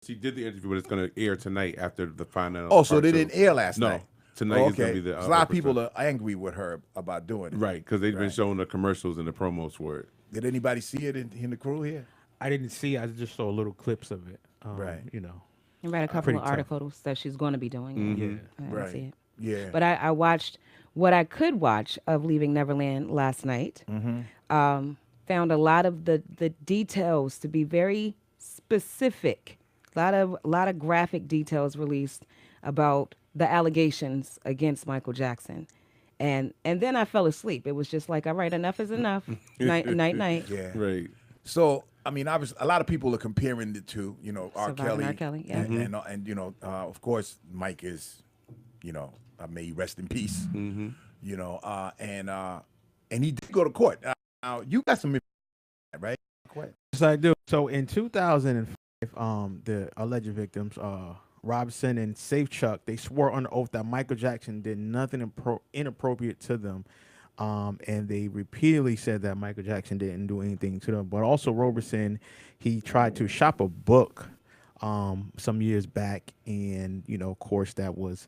She did the interview, but it's going to air tonight after the final. Oh, so part they two. didn't air last No, night. tonight Oh, is going to okay. be the 'Cause a lot of episode. people are angry with her about doing it. Right, because they've been Right. showing the commercials and the promos for it. Did anybody see it in the crew here? I didn't see. I just saw little clips of it. Right. You know, I read a couple pretty of tough. articles that she's going to be doing. Mm-hmm. Yeah. I didn't Right. see it. Yeah. But I watched what I could watch of Leaving Neverland last night. Found a lot of the details to be very specific. A lot of graphic details released about the allegations against Michael Jackson. And then I fell asleep. It was just like, all right, enough is enough. Night, night, night. Yeah. Right. So I mean, obviously, a lot of people are comparing the two. You know, R. Surviving Kelly. R. Kelly, yeah. And you know, of course, Mike is, you know, may he rest in peace. Mm-hmm. You know, and he did go to court. Now you got some, right? Quick. Yes, I do. So in 2005, the alleged victims, Robson and Safechuck, they swore under oath that Michael Jackson did nothing inappropriate to them. And they repeatedly said that Michael Jackson didn't do anything to them. But also Roberson, he tried to shop a book some years back, and of course that was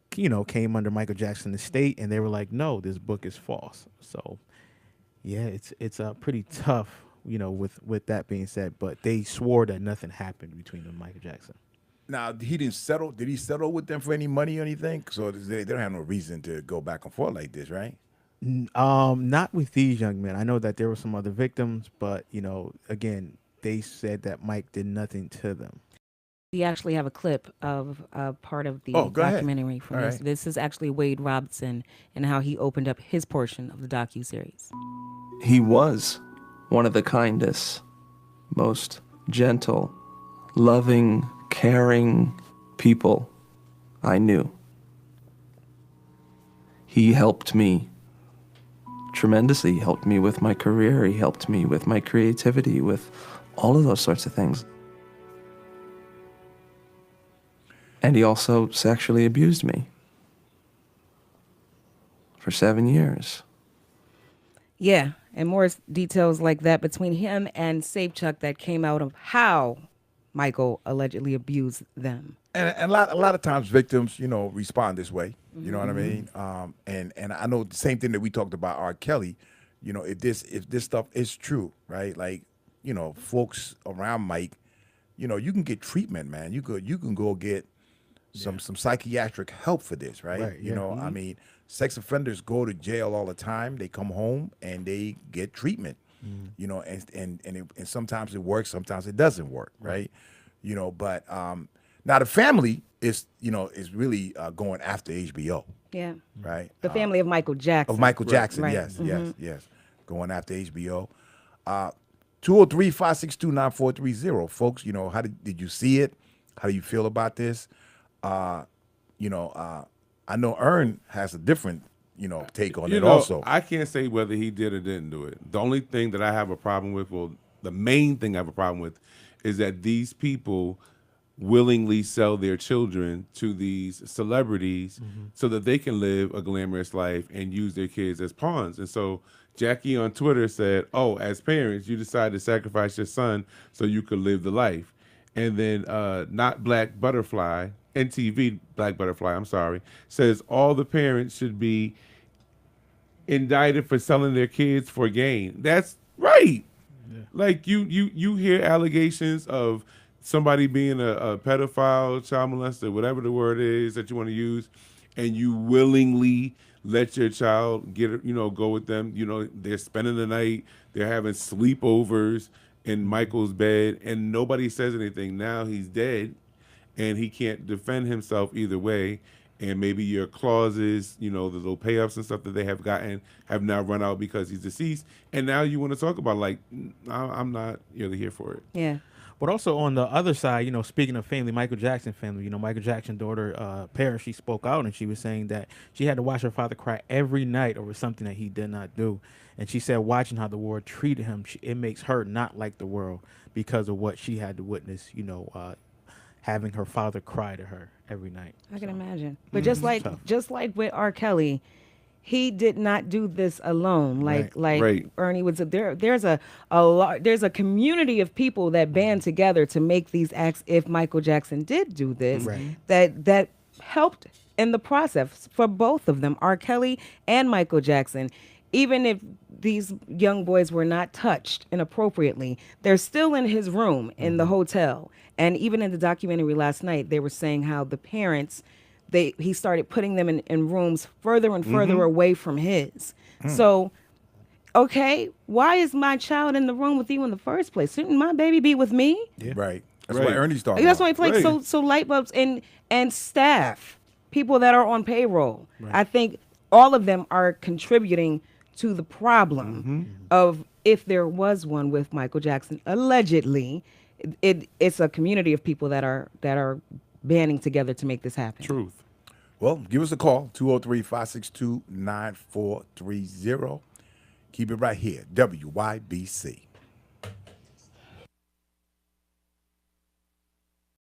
came under Michael Jackson's estate, and they were like, no, this book is false. So yeah, it's pretty tough, with that being said. But they swore that nothing happened between them and Michael Jackson. Now he didn't settle. Did he settle with them for any money or anything? So they don't have no reason to go back and forth like this, right? Not with these young men. I know that there were some other victims, but again, they said that Mike did nothing to them. We actually have a clip of part of the Oh, go ahead. documentary from All this. right. This is actually Wade Robson and how he opened up his portion of the docuseries. He was one of the kindest, most gentle, loving, caring people I knew. He helped me tremendously. He helped me with my career. He helped me with my creativity, with all of those sorts of things. And he also sexually abused me for 7 years. Yeah, and more details like that between him and Safechuck that came out of how Michael allegedly abused them. And a lot of times victims, respond this way. You know what I mean? And I know the same thing that we talked about R. Kelly. If this stuff is true, right? Like, folks around Mike, you can get treatment, man. You can go get some psychiatric help for this, right? Right, yeah. I mean, sex offenders go to jail all the time. They come home and they get treatment. And sometimes it works, sometimes it doesn't work, right? But now the family is really going after HBO, Yeah. right? The family of Michael Jackson. Of Michael Jackson, Right. yes, yes. Going after HBO. 203-562-9430. Folks, how did you see it? How do you feel about this? I know Ern has a different, take on it also. I can't say whether he did or didn't do it. The only thing that I have a problem with, well, the main thing I have a problem with, is that these people willingly sell their children to these celebrities so that they can live a glamorous life and use their kids as pawns. And so Jackie on Twitter said, oh, as parents, you decided to sacrifice your son so you could live the life. And then Not Black Butterfly, NTV Black Butterfly, I'm sorry, says all the parents should be indicted for selling their kids for gain. That's right. Yeah. Like you hear allegations of somebody being a pedophile, child molester, whatever the word is that you want to use, and you willingly let your child go with them. They're spending the night, they're having sleepovers in Michael's bed, and nobody says anything. Now he's dead, and he can't defend himself either way. And maybe your clauses, the little pay-ups and stuff that they have gotten have now run out because he's deceased. And now you want to talk about, like, I'm not really here for it. Yeah. But also on the other side, speaking of family, Michael Jackson family, Michael Jackson's daughter, Paris, she spoke out and she was saying that she had to watch her father cry every night over something that he did not do. And she said watching how the world treated him, it makes her not like the world because of what she had to witness, having her father cry to her every night. I can imagine. But just like with R. Kelly, he did not do this alone. Like Right. Ernie was there's a community of people that band together to make these acts. If Michael Jackson did do this, that helped in the process for both of them, R. Kelly and Michael Jackson. Even if these young boys were not touched inappropriately, they're still in his room in the hotel. And even in the documentary last night, they were saying how the parents, he started putting them in rooms further and further away from his. So, okay, why is my child in the room with you in the first place? Shouldn't my baby be with me? Right. That's Right. what Ernie's talking That's about. why it's like so light bulbs and staff, people that are on payroll. I think all of them are contributing to the problem of, if there was one with Michael Jackson, allegedly, it's a community of people that are banding together to make this happen. Truth. Well, give us a call, 203-562-9430. Keep it right here, WYBC.